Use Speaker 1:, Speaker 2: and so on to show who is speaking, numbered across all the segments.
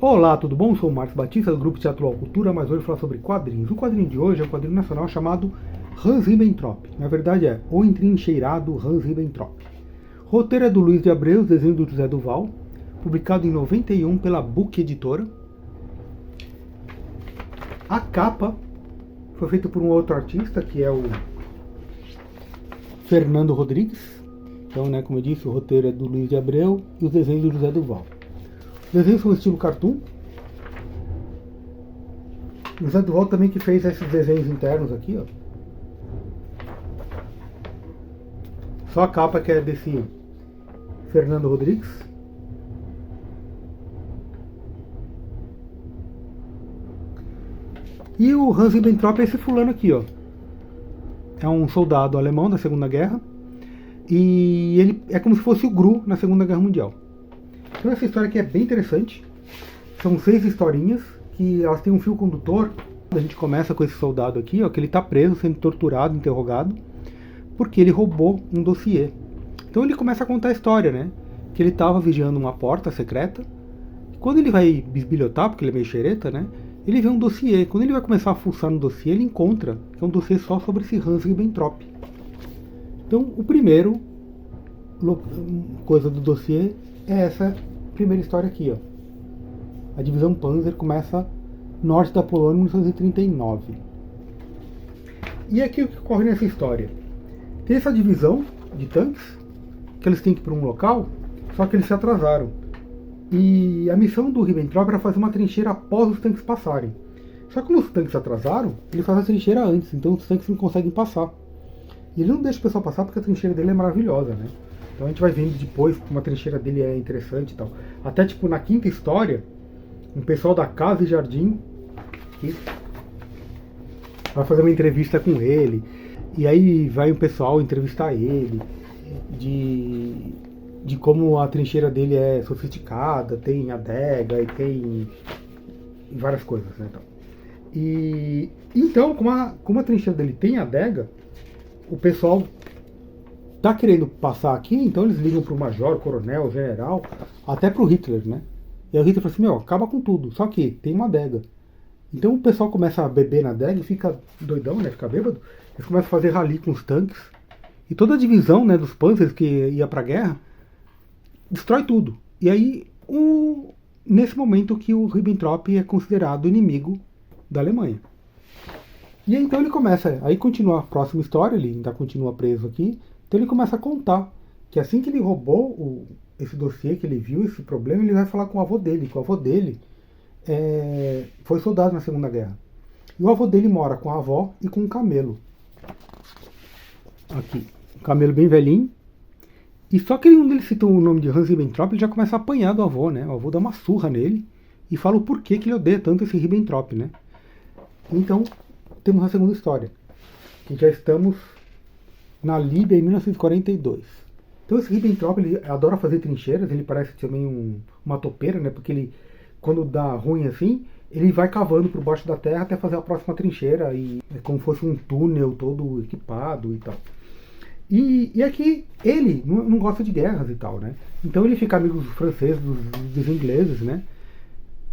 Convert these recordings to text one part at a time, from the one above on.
Speaker 1: Olá, tudo bom? Sou o Marcos Batista, do Grupo Teatro Al Cultura, mas hoje eu vou falar sobre quadrinhos. O quadrinho de hoje é um quadrinho nacional chamado Hans Ribbentrop. Na verdade é O Entrincheirado Hans Ribbentrop. O roteiro é do Luiz de Abreu, desenho do José Duval, publicado em 91 pela Book Editora. A capa foi feita por um outro artista, que é o Fernando Rodrigues. Então, como eu disse, o roteiro é do Luiz de Abreu e os desenhos do José Duval. Os desenhos são estilo cartoon. O José Duval também que fez esses desenhos internos aqui, ó. Só a capa que é desse Fernando Rodrigues. E o Hans Ribbentrop é esse fulano aqui, ó. É um soldado alemão da Segunda Guerra. E ele é como se fosse o Gru na Segunda Guerra Mundial. Então essa história aqui é bem interessante. São 6 historinhas que elas têm um fio condutor. A gente começa com esse soldado aqui, ó, que ele está preso, sendo torturado, interrogado, porque ele roubou um dossiê. Então ele começa a contar a história, né? Que ele estava vigiando uma porta secreta. E quando ele vai bisbilhotar, porque ele é meio xereta, né? Ele vê um dossiê. Quando ele vai começar a fuçar no dossiê, ele encontra que é um dossiê só sobre esse Hans Ribbentrop. Então o primeiro coisa do dossiê é essa primeira história aqui, ó. A divisão Panzer começa norte da Polônia em 1939. E aqui o que ocorre nessa história? Tem essa divisão de tanques, que eles têm que ir para um local, só que eles se atrasaram. E a missão do Ribbentrop era fazer uma trincheira após os tanques passarem. Só que como os tanques se atrasaram, ele faz a trincheira antes, então os tanques não conseguem passar. E ele não deixa o pessoal passar porque a trincheira dele é maravilhosa, né? Então a gente vai vendo depois como a trincheira dele é interessante e tal. Até tipo na quinta história, um pessoal da Casa e Jardim vai fazer uma entrevista com ele. E aí vai um pessoal entrevistar ele de como a trincheira dele é sofisticada, tem adega e tem várias coisas, né? E então, como a trincheira dele tem adega, o pessoal tá querendo passar aqui, então eles ligam pro major, coronel, general, até pro Hitler, né? E aí o Hitler fala assim, acaba com tudo, só que tem uma adega. Então o pessoal começa a beber na adega e fica doidão, né? Fica bêbado. Eles começam a fazer rally com os tanques. E toda a divisão, né, dos panzers que ia pra guerra, destrói tudo. E aí, nesse momento que o Ribbentrop é considerado inimigo da Alemanha. E aí, então ele começa, aí continua a próxima história, ele ainda continua preso aqui. Então ele começa a contar que assim que ele roubou esse dossiê, que ele viu esse problema, ele vai falar com o avô dele, que o avô dele foi soldado na Segunda Guerra. E o avô dele mora com a avó e com um camelo. Aqui, um camelo bem velhinho. E só que quando ele cita o nome de Hans Ribbentrop, ele já começa a apanhar do avô, né? O avô dá uma surra nele e fala o porquê que ele odeia tanto esse Ribbentrop, né? Então, temos a segunda história, que já estamos na Líbia em 1942. Então esse Ribbentrop, ele adora fazer trincheiras, ele parece também uma topeira, né? Porque ele, quando dá ruim assim, ele vai cavando por baixo da terra até fazer a próxima trincheira, e é como se fosse um túnel todo equipado e tal. E aqui ele não gosta de guerras e tal, né? Então ele fica amigo dos franceses, dos ingleses, né?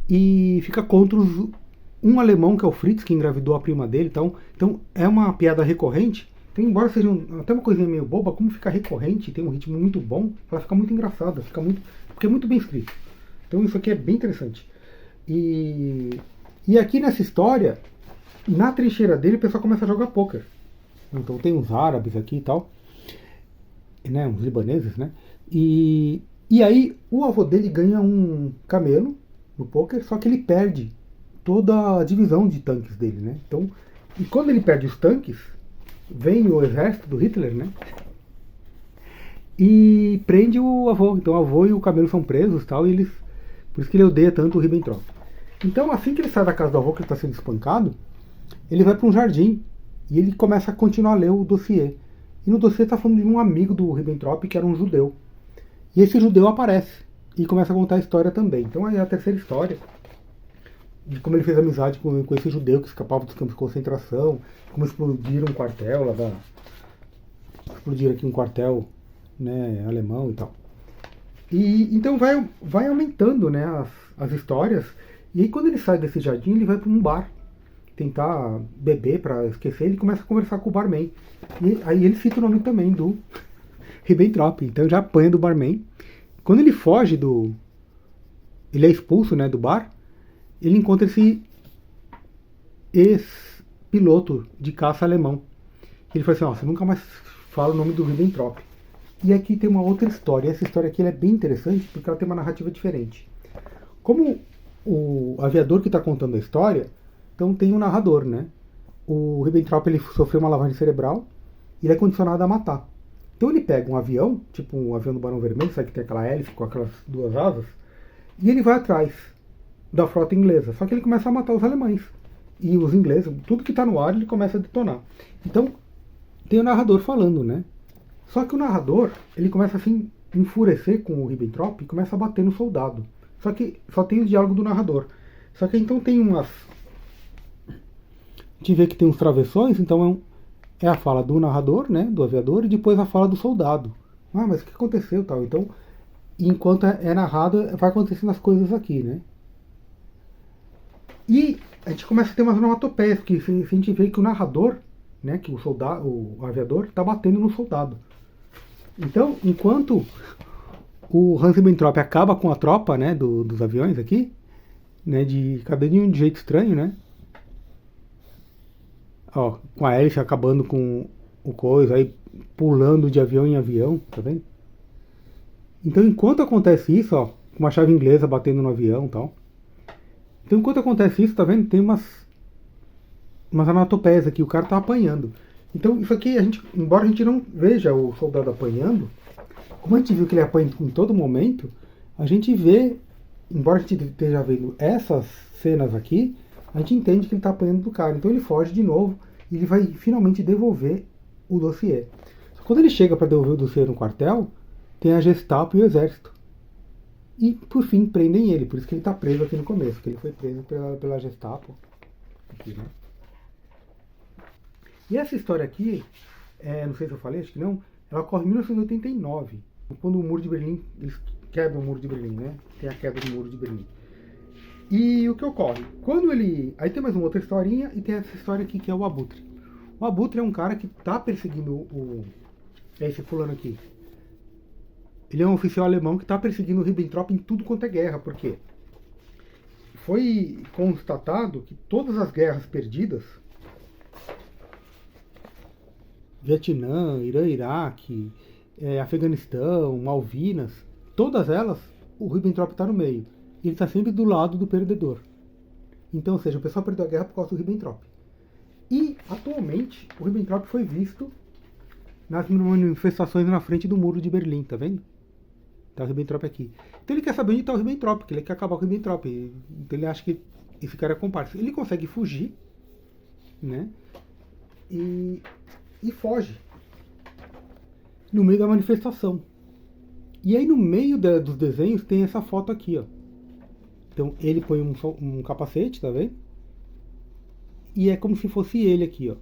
Speaker 1: E fica contra um alemão que é o Fritz, que engravidou a prima dele. Então é uma piada recorrente. Então, embora seja até uma coisinha meio boba, como fica recorrente, tem um ritmo muito bom, ela fica muito engraçada, porque é muito bem escrito. Então isso aqui é bem interessante. E aqui nessa história, na trincheira dele, o pessoal começa a jogar pôquer. Então tem uns árabes aqui e tal, né, uns libaneses, né? E aí o avô dele ganha um camelo no pôquer, só que ele perde toda a divisão de tanques dele, né? Então, e quando ele perde os tanques, vem o exército do Hitler, né? E prende o avô. Então o avô e o camelo são presos, tal, e eles, por isso que ele odeia tanto o Ribbentrop. Então assim que ele sai da casa do avô, que ele está sendo espancado, ele vai para um jardim e ele começa a continuar a ler o dossiê. E no dossiê está falando de um amigo do Ribbentrop que era um judeu. E esse judeu aparece e começa a contar a história também. Então aí é a terceira história, de como ele fez amizade com esse judeu que escapava dos campos de concentração, como explodiram um quartel explodiram aqui um quartel, né, alemão e tal. E então vai aumentando, né, as histórias. E aí quando ele sai desse jardim, ele vai para um bar tentar beber para esquecer. Ele começa a conversar com o barman. E aí ele cita o nome também do Ribbentrop. Então já apanha do barman. Quando ele foge do, ele é expulso, né, do bar. Ele encontra esse ex-piloto de caça alemão. Ele fala assim: ó, você nunca mais fala o nome do Ribbentrop. E aqui tem uma outra história. Essa história aqui é bem interessante porque ela tem uma narrativa diferente. Como o aviador que está contando a história, então tem um narrador, né? O Ribbentrop ele sofreu uma lavagem cerebral e ele é condicionado a matar. Então ele pega um avião, tipo um avião do Barão Vermelho, sabe que tem aquela hélice com aquelas duas asas, e ele vai atrás da frota inglesa. Só que ele começa a matar os alemães. E os ingleses, tudo que está no ar, ele começa a detonar. Então, tem o narrador falando, né? Só que o narrador, ele começa assim, a enfurecer com o Ribbentrop e começa a bater no soldado. Só que só tem o diálogo do narrador. Só que então tem umas... A gente vê que tem uns travessões, então é a fala do narrador, né, do aviador, e depois a fala do soldado. Ah, mas o que aconteceu tal? Então, enquanto é narrado, vai acontecendo as coisas aqui, né? E a gente começa a ter umas onomatopeias, porque a gente vê que o narrador, né, que o soldado, o aviador, está batendo no soldado. Então, enquanto o Hans Ribbentrop acaba com a tropa, né, dos aviões aqui, né, de cada um de jeito estranho, né? Ó, com a hélice acabando com o coisa, aí pulando de avião em avião, tá vendo? Então, enquanto acontece isso, ó, com uma chave inglesa batendo no avião e tal. Então, enquanto acontece isso, tá vendo? Tem umas anatopeias aqui, o cara tá apanhando. Então, isso aqui, embora a gente não veja o soldado apanhando, como a gente viu que ele apanha em todo momento, a gente vê, embora a gente esteja vendo essas cenas aqui, a gente entende que ele está apanhando do cara. Então ele foge de novo e ele vai finalmente devolver o dossiê. Quando ele chega para devolver o dossiê no quartel, tem a Gestapo e o exército. E por fim prendem ele, por isso que ele está preso aqui no começo, que ele foi preso pela Gestapo. Aqui, né? E essa história aqui, não sei se eu falei, acho que não, ela ocorre em 1989, quando o Muro de Berlim, eles quebram o Muro de Berlim, né? Tem a queda do Muro de Berlim. E o que ocorre? Quando ele... Aí tem mais uma outra historinha e tem essa história aqui que é o Abutre. O Abutre é um cara que está perseguindo é esse fulano aqui. Ele é um oficial alemão que está perseguindo o Ribbentrop em tudo quanto é guerra. Por quê? Foi constatado que todas as guerras perdidas, Vietnã, Irã, Iraque, Afeganistão, Malvinas, todas elas, o Ribbentrop está no meio. Ele está sempre do lado do perdedor. Então, ou seja, o pessoal perdeu a guerra por causa do Ribbentrop. E, atualmente, o Ribbentrop foi visto nas manifestações na frente do Muro de Berlim, tá vendo? Tá o Ribbentrop aqui. Então ele quer saber onde está o Ribbentrop, porque ele quer acabar com o Ribbentrop. Então ele acha que esse cara é comparsa. Ele consegue fugir, né? E foge no meio da manifestação. E aí no meio dos desenhos tem essa foto aqui, ó. Então ele põe um capacete, tá vendo? E é como se fosse ele aqui, ó.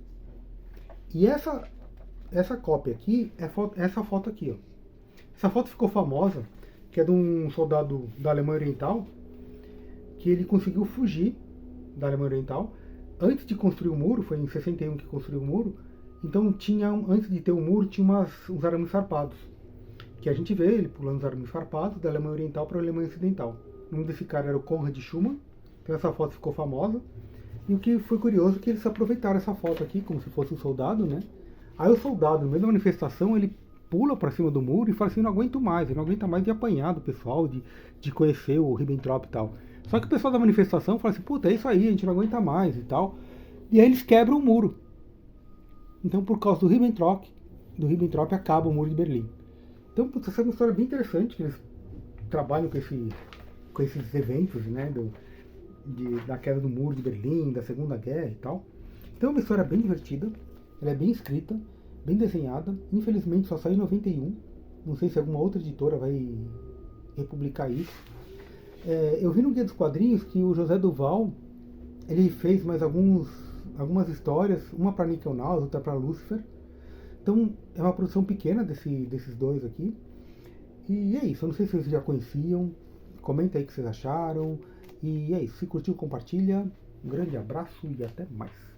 Speaker 1: E essa cópia aqui é essa foto aqui, ó. Essa foto ficou famosa, que é de um soldado da Alemanha Oriental, que ele conseguiu fugir da Alemanha Oriental antes de construir o muro. Foi em 61 que construiu o muro. Então antes de ter o muro, tinha uns arames farpados, que a gente vê ele pulando os arames farpados da Alemanha Oriental para a Alemanha Ocidental. O nome desse cara era o Konrad Schumann. Então essa foto ficou famosa. E o que foi curioso é que eles aproveitaram essa foto aqui, como se fosse um soldado, né? Aí o soldado, no meio da manifestação, ele pula para cima do muro e fala assim: não aguento mais, ele não aguenta mais de apanhar do pessoal, de conhecer o Ribbentrop e tal. Só que o pessoal da manifestação fala assim: puta, é isso aí, a gente não aguenta mais e tal. E aí eles quebram o muro. Então, por causa do Ribbentrop acaba o Muro de Berlim. Então, putz, essa é uma história bem interessante, que eles trabalham com esses eventos, né, da queda do Muro de Berlim, da Segunda Guerra e tal. Então é uma história bem divertida, ela é bem escrita, bem desenhada. Infelizmente só saiu em 91, não sei se alguma outra editora vai republicar isso. Eu vi no Guia dos Quadrinhos que o José Duval, ele fez mais algumas histórias, uma para Nickel Now, outra para Lucifer. Então é uma produção pequena desses dois aqui. E é isso, eu não sei se vocês já conheciam. Comenta aí o que vocês acharam. E é isso, se curtiu, compartilha. Um grande abraço e até mais.